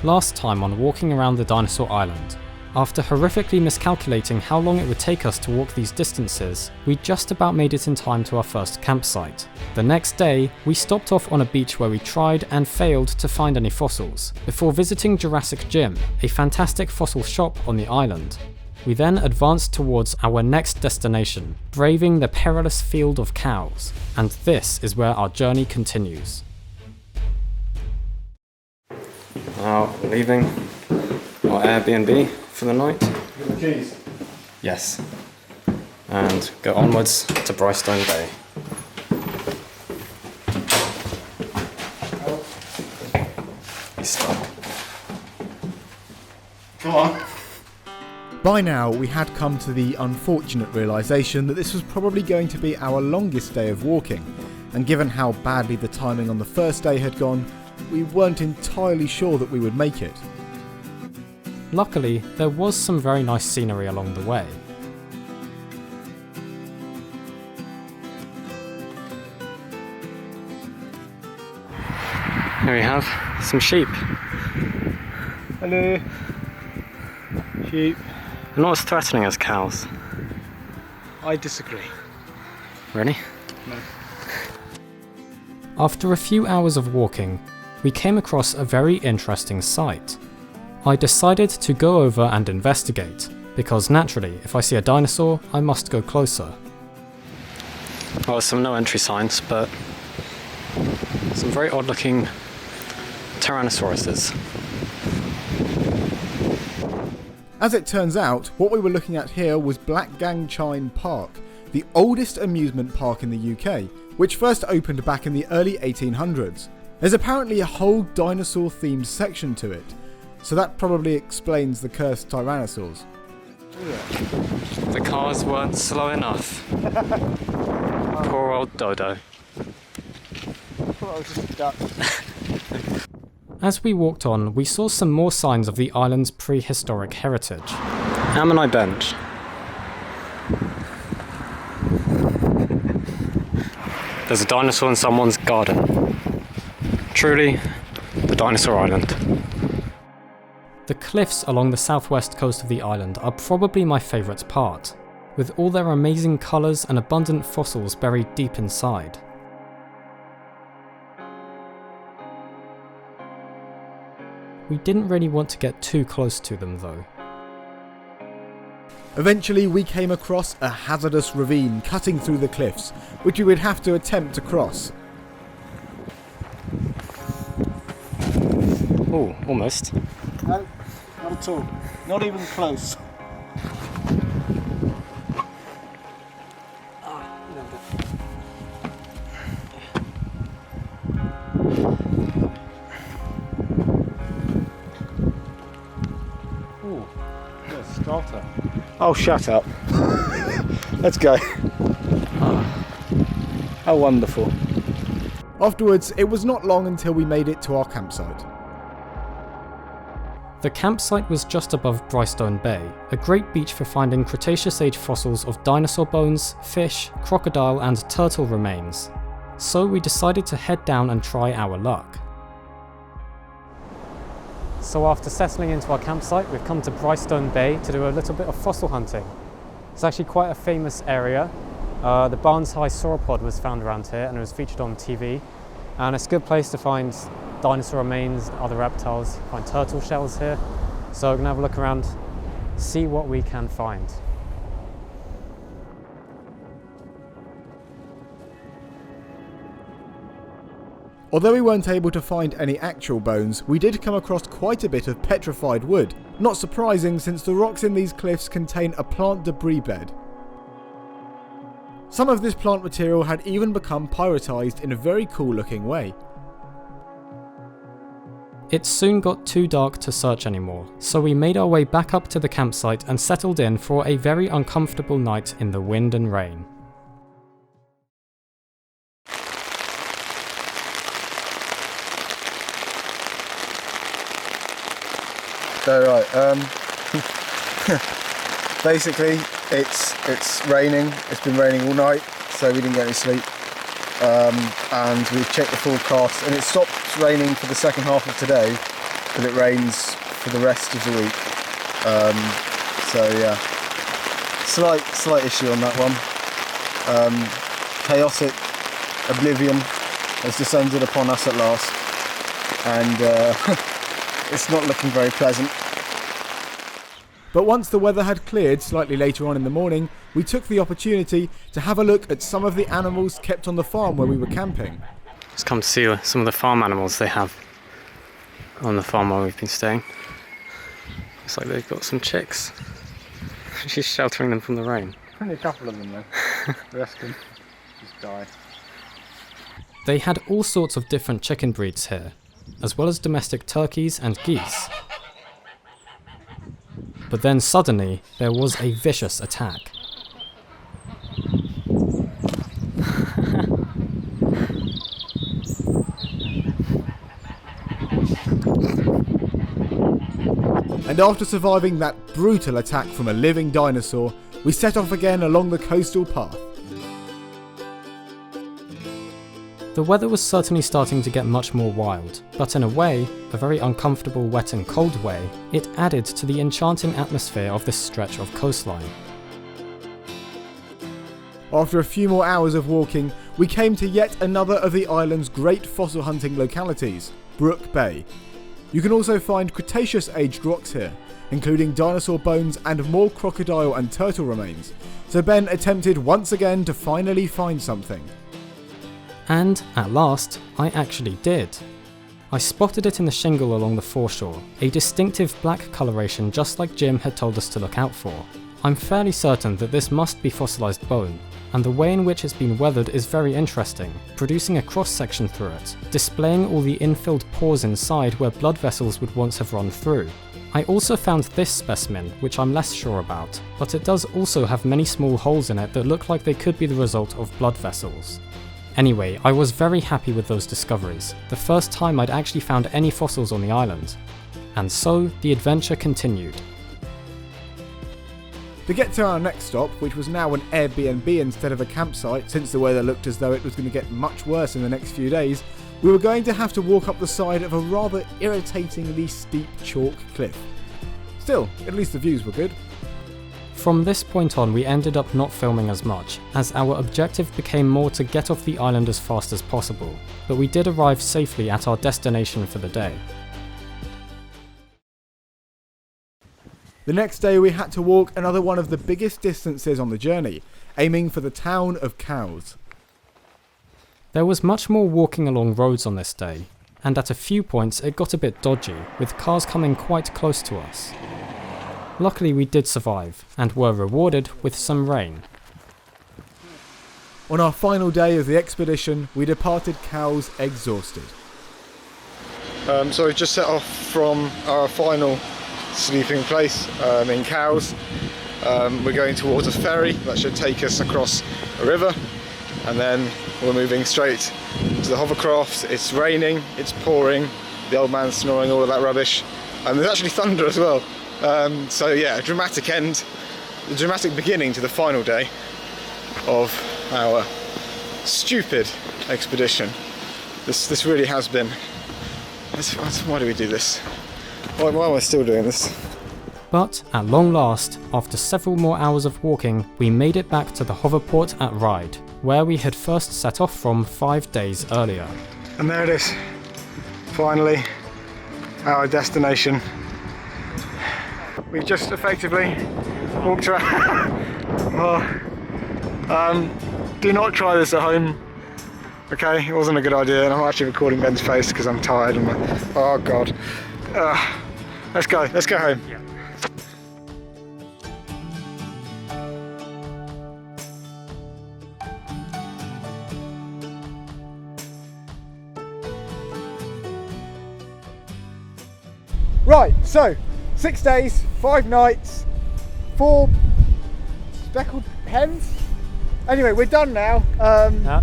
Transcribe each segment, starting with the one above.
Last time on walking around the Dinosaur Island, after horrifically miscalculating how long it would take us to walk these distances, we just about made it in time to our first campsite. The next day, we stopped off on a beach where we tried and failed to find any fossils, before visiting Jurassic Gym, a fantastic fossil shop on the island. We then advanced towards our next destination, braving the perilous field of cows, and this is where our journey continues. Now leaving our Airbnb for the night. With the keys? Yes. And go onwards to Bristone Bay. He's stuck. Come on. By now, we had come to the unfortunate realisation that this was probably going to be our longest day of walking, and given how badly the timing on the first day had gone, we weren't entirely sure that we would make it. Luckily, there was some very nice scenery along the way. Here we have some sheep. Hello. Sheep. They're not as threatening as cows. I disagree. Really? No. After a few hours of walking, we came across a very interesting sight. I decided to go over and investigate, because naturally, if I see a dinosaur, I must go closer. Well, there's some no entry signs, but some very odd looking Tyrannosauruses. As it turns out, what we were looking at here was Blackgang Chine Park, the oldest amusement park in the UK, which first opened back in the early 1800s. There's apparently a whole dinosaur-themed section to it, so that probably explains the cursed Tyrannosaurs. The cars weren't slow enough. Poor old Dodo. I thought I was just a duck. As we walked on, we saw some more signs of the island's prehistoric heritage. Ammonite bench. There's a dinosaur in someone's garden. Truly, the Dinosaur Island. The cliffs along the southwest coast of the island are probably my favourite part, with all their amazing colours and abundant fossils buried deep inside. We didn't really want to get too close to them though. Eventually, we came across a hazardous ravine cutting through the cliffs, which we would have to attempt to cross. Oh, almost. No, not at all. Not even close. Ooh, there's strata. Oh, shut up. Let's go. How wonderful. Afterwards, it was not long until we made it to our campsite. The campsite was just above Bristone Bay, a great beach for finding Cretaceous age fossils of dinosaur bones, fish, crocodile and turtle remains. So we decided to head down and try our luck. So after settling into our campsite, we've come to Bristone Bay to do a little bit of fossil hunting. It's actually quite a famous area. The Barnes-High sauropod was found around here and it was featured on TV. And it's a good place to find dinosaur remains, other reptiles, find turtle shells here. So we're gonna have a look around, see what we can find. Although we weren't able to find any actual bones, we did come across quite a bit of petrified wood. Not surprising, since the rocks in these cliffs contain a plant debris bed. Some of this plant material had even become pyrotised in a very cool looking way. It soon got too dark to search anymore, so we made our way back up to the campsite and settled in for a very uncomfortable night in the wind and rain. So right, basically it's raining. It's been raining all night, so we didn't get any sleep. And we've checked the forecast, and it stopped raining for the second half of today, but it rains for the rest of the week. So yeah, slight issue on that one. Chaotic oblivion has descended upon us at last, and it's not looking very pleasant. But once the weather had cleared slightly later on in the morning, we took the opportunity to have a look at some of the animals kept on the farm where we were camping. Just come to see some of the farm animals they have on the farm where we've been staying. Looks like they've got some chicks. She's sheltering them from the rain. Only a couple of them though. The rest can just die. They had all sorts of different chicken breeds here, as well as domestic turkeys and geese. But then suddenly, there was a vicious attack. And after surviving that brutal attack from a living dinosaur, we set off again along the coastal path. The weather was certainly starting to get much more wild, but in a way, a very uncomfortable, wet and cold way, it added to the enchanting atmosphere of this stretch of coastline. After a few more hours of walking, we came to yet another of the island's great fossil hunting localities, Brook Bay. You can also find Cretaceous-aged rocks here, including dinosaur bones and more crocodile and turtle remains, so Ben attempted once again to finally find something. And, at last, I actually did. I spotted it in the shingle along the foreshore, a distinctive black coloration just like Jim had told us to look out for. I'm fairly certain that this must be fossilised bone, and the way in which it's been weathered is very interesting, producing a cross-section through it, displaying all the infilled pores inside where blood vessels would once have run through. I also found this specimen, which I'm less sure about, but it does also have many small holes in it that look like they could be the result of blood vessels. Anyway, I was very happy with those discoveries, the first time I'd actually found any fossils on the island. And so, the adventure continued. To get to our next stop, which was now an Airbnb instead of a campsite since the weather looked as though it was going to get much worse in the next few days, we were going to have to walk up the side of a rather irritatingly steep chalk cliff. Still, at least the views were good. From this point on, we ended up not filming as much, as our objective became more to get off the island as fast as possible, but we did arrive safely at our destination for the day. The next day we had to walk another one of the biggest distances on the journey, aiming for the town of Cowes. There was much more walking along roads on this day, and at a few points it got a bit dodgy, with cars coming quite close to us. Luckily we did survive, and were rewarded with some rain. On our final day of the expedition, we departed Cowes exhausted. So we've just set off from our final sleeping place in Cowes. We're going towards a ferry that should take us across a river, and then we're moving straight to the hovercraft. It's raining, it's pouring, the old man's snoring, all of that rubbish, and there's actually thunder as well. So yeah, a dramatic end, a dramatic beginning to the final day of our stupid expedition. This really has been. Why do we do this? Why am I still doing this? But at long last, after several more hours of walking, we made it back to the hoverport at Ryde, where we had first set off from 5 days earlier. And there it is, finally, our destination. We've just effectively walked around. Do not try this at home. Okay, it wasn't a good idea, and I'm actually recording Ben's face because I'm tired. Oh god. Let's go home. Yeah. Right, so 6 days, 5 nights, 4 speckled hens. Anyway, we're done now. Yeah.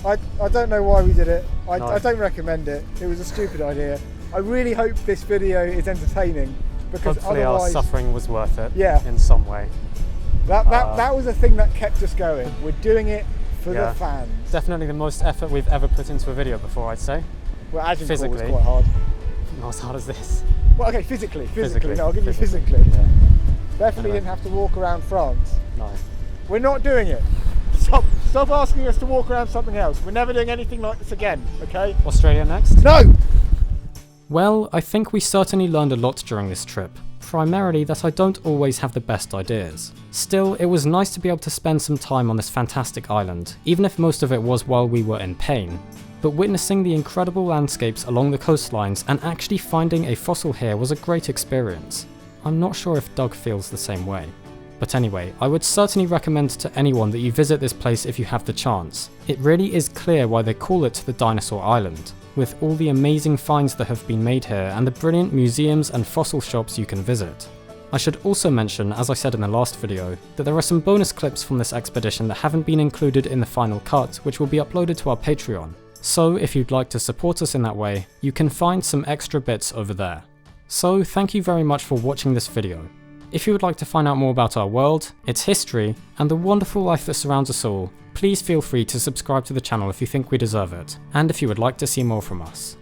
I don't know why we did it. I No. don't recommend it. It was a stupid idea. I really hope this video is entertaining, because Hopefully our otherwise, suffering was worth it, Yeah. in some way. that was the thing that kept us going. We're doing it for Yeah. the fans. Definitely the most effort we've ever put into a video before, I'd say. Well, Agincourt was Physically. quite hard. Not as hard as this. Well, okay, physically. Physically, No, I'll give you physically. physically. Yeah. Definitely Anyway. didn't have to walk around France. No. We're not doing it. Stop asking us to walk around something else. We're never doing anything like this again, okay? Australia next? No! Well, I think we certainly learned a lot during this trip. Primarily that I don't always have the best ideas. Still, it was nice to be able to spend some time on this fantastic island, even if most of it was while we were in pain. But witnessing the incredible landscapes along the coastlines and actually finding a fossil here was a great experience. I'm not sure if Doug feels the same way. But anyway, I would certainly recommend to anyone that you visit this place if you have the chance. It really is clear why they call it the Dinosaur Island, with all the amazing finds that have been made here and the brilliant museums and fossil shops you can visit. I should also mention, as I said in the last video, that there are some bonus clips from this expedition that haven't been included in the final cut, which will be uploaded to our Patreon. So if you'd like to support us in that way, you can find some extra bits over there. So thank you very much for watching this video. If you would like to find out more about our world, its history, and the wonderful life that surrounds us all, please feel free to subscribe to the channel if you think we deserve it, and if you would like to see more from us.